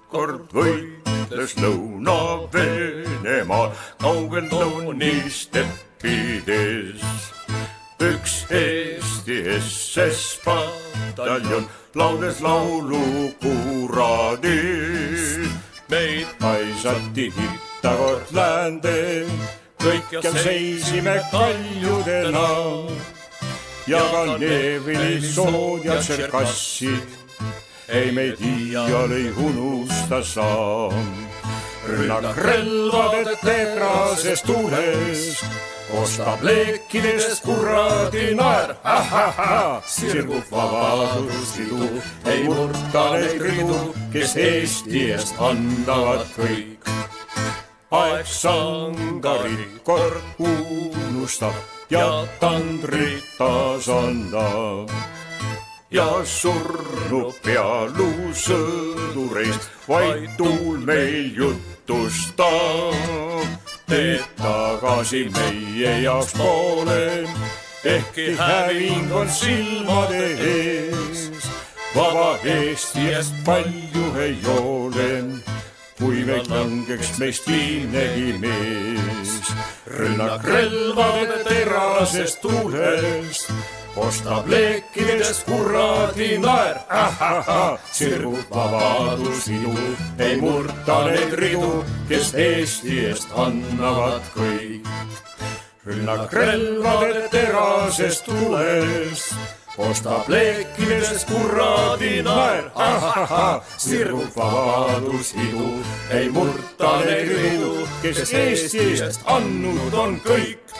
kord võitles Lõuna-Venemaal kaugel Lõunist teppides. Üks Eesti SS-pataljon laules laulu kuradis. Meid paisati hitta kord läände, kõikjal seisime kaljudena ja ka Nevili sood ja Tšerkassid ei meid iial ei unusta saa. Rünnak relvade terasest tuulest ostab leekidest kuradi naer. Sirgub vabaduslidu, ei murta neid ridu, kes Eesti eest andavad kõik. Aeg sangarid kord unustab ja tandrid taas annab. Ja surnu pealu sõdureist vaid tuul meil jutustab. Teed tagasi meie jaoks poole, ehkki häving on silmade ees. Vaba Eesti eest palju ei ole, kui meid langeks meist viimnegi mees. Rünnak relvade terasest tuulest ostab leekidest kuradi naer. Sirgub vabaduslidu, ei murta neid ridu, kes Eesti eest annavad kõik. Rünnak relvade terasest tuulest ostab leekidest kuradi naer. Sirgub vabaduslidu, ei murta neid ridu, kes Eesti eest andnud on kõik.